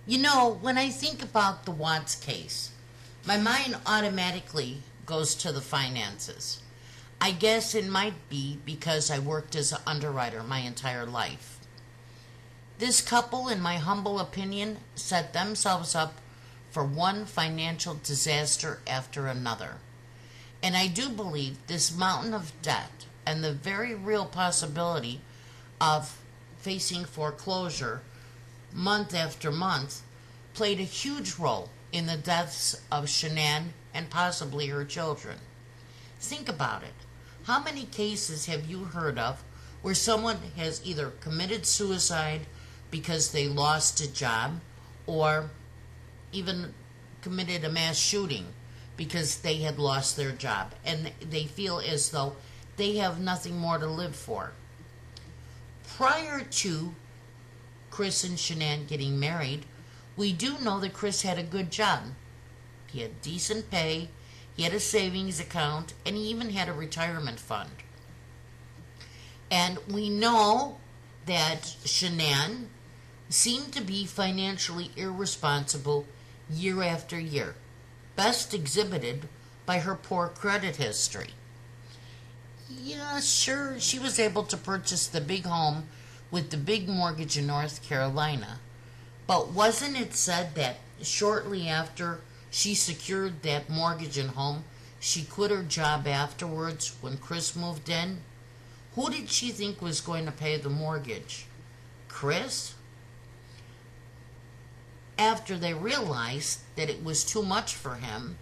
When I think about the Watts case, my mind automatically goes to the finances. I guess it might be because I worked as an underwriter my entire life. This couple, in my humble opinion, set themselves up for one financial disaster after another. And I do believe this mountain of debt and the very real possibility of facing foreclosure month after month played a huge role in the deaths of Shanann and possibly her children. Think about it. How many cases have you heard of where someone has either committed suicide because they lost a job or even committed a mass shooting because they had lost their job and they feel as though they have nothing more to live for? Prior to Chris and Shanann getting married, we do know that Chris had a good job. He had decent pay, he had a savings account, and he even had a retirement fund. And we know that Shanann seemed to be financially irresponsible year after year, best exhibited by her poor credit history. Yeah, sure, she was able to purchase the big home with the big mortgage in North Carolina, but wasn't it said that shortly after she secured that mortgage and home, she quit her job afterwards when Chris moved in? Who did she think was going to pay the mortgage? Chris? After they realized that it was too much for him,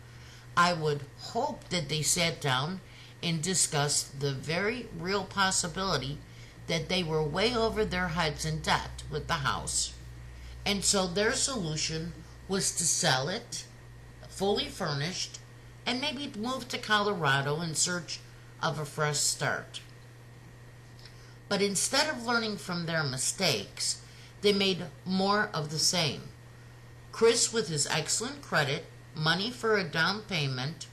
I would hope that they sat down and discussed the very real possibility that they were way over their heads in debt with the house. And so their solution was to sell it, fully furnished, and maybe move to Colorado in search of a fresh start. But instead of learning from their mistakes, they made more of the same. Chris, with his excellent credit, money for a down payment,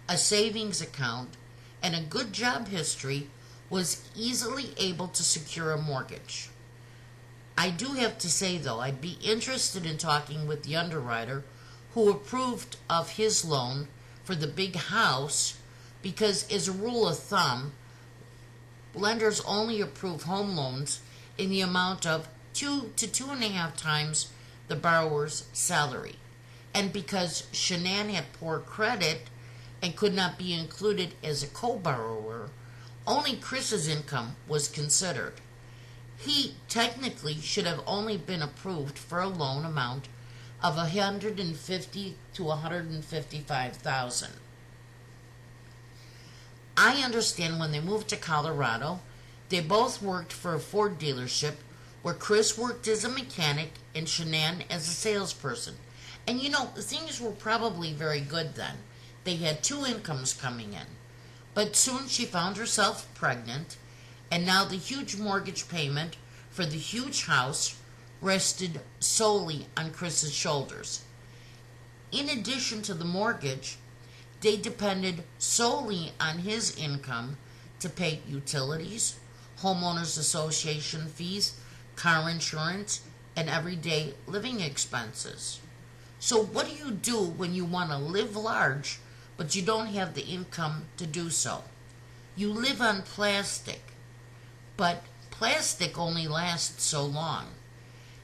a savings account, and a good job history, was easily able to secure a mortgage. I do have to say, though, I'd be interested in talking with the underwriter who approved of his loan for the big house, because as a rule of thumb, lenders only approve home loans in the amount of 2 to 2.5 times the borrower's salary. And because Shanann had poor credit and could not be included as a co-borrower, only Chris's income was considered. He technically should have only been approved for a loan amount of $150,000 to $155,000. I understand when they moved to Colorado, they both worked for a Ford dealership where Chris worked as a mechanic and Shanann as a salesperson. And things were probably very good then. They had 2 incomes coming in. But soon she found herself pregnant, and now the huge mortgage payment for the huge house rested solely on Chris's shoulders. In addition to the mortgage, they depended solely on his income to pay utilities, homeowners association fees, car insurance, and everyday living expenses. So what do you do when you want to live large, but you don't have the income to do so? You live on plastic, but plastic only lasts so long,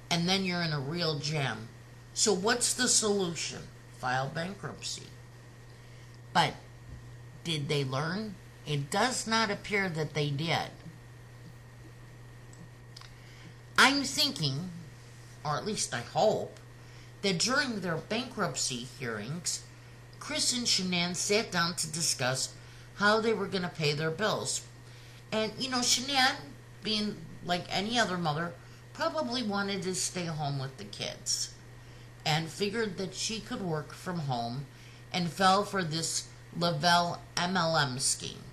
and then you're in a real jam. So what's the solution? File bankruptcy. But did they learn? It does not appear that they did. I'm thinking, or at least I hope, that during their bankruptcy hearings, Chris and Shanann sat down to discuss how they were going to pay their bills. And, Shanann, being like any other mother, probably wanted to stay home with the kids and figured that she could work from home and fell for this Lavelle MLM scheme.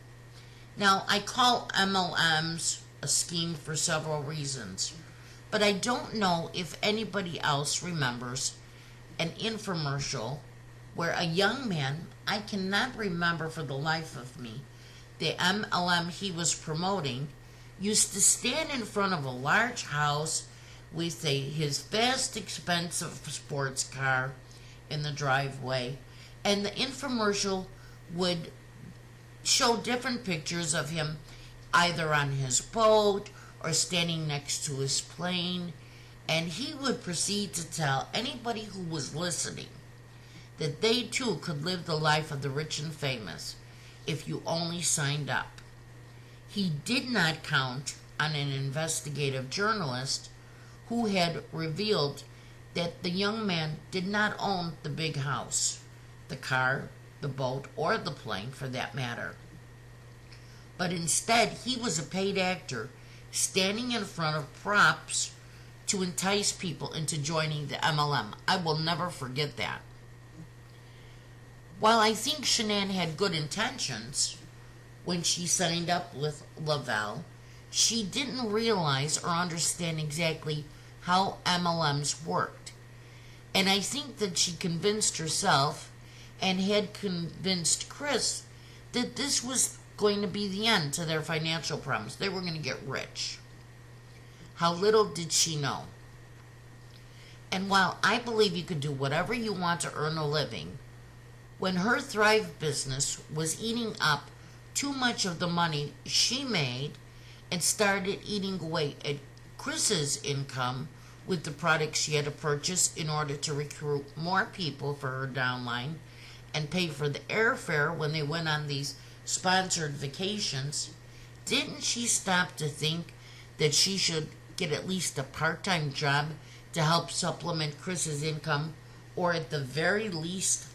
Now, I call MLMs a scheme for several reasons, but I don't know if anybody else remembers an infomercial where a young man, I cannot remember for the life of me, the MLM he was promoting, used to stand in front of a large house with his fast, expensive sports car in the driveway, and the infomercial would show different pictures of him either on his boat or standing next to his plane, and he would proceed to tell anybody who was listening that they too could live the life of the rich and famous if you only signed up. He did not count on an investigative journalist who had revealed that the young man did not own the big house, the car, the boat, or the plane for that matter. But instead, he was a paid actor standing in front of props to entice people into joining the MLM. I will never forget that. While I think Shanann had good intentions when she signed up with Lavelle, she didn't realize or understand exactly how MLMs worked. And I think that she convinced herself and had convinced Chris that this was going to be the end to their financial problems. They were going to get rich. How little did she know. And while I believe you could do whatever you want to earn a living, when her Thrive business was eating up too much of the money she made and started eating away at Chris's income with the products she had to purchase in order to recruit more people for her downline and pay for the airfare when they went on these sponsored vacations, didn't she stop to think that she should get at least a part-time job to help supplement Chris's income, or at the very least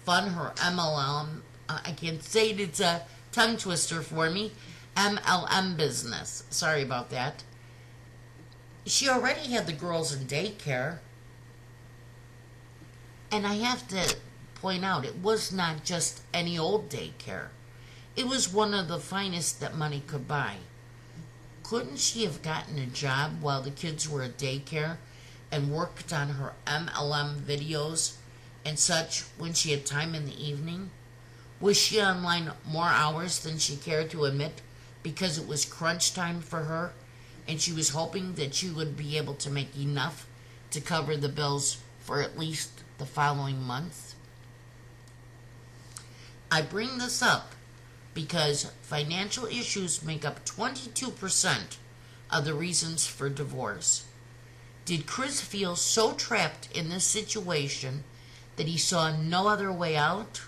fund her MLM, I can't say it, it's a tongue twister for me, MLM business. Sorry about that. She already had the girls in daycare. And I have to point out, it was not just any old daycare. It was one of the finest that money could buy. Couldn't she have gotten a job while the kids were at daycare and worked on her MLM videos and such when she had time in the evening? Was she online more hours than she cared to admit because it was crunch time for her and she was hoping that she would be able to make enough to cover the bills for at least the following month? I bring this up because financial issues make up 22% of the reasons for divorce. Did Chris feel so trapped in this situation that he saw no other way out?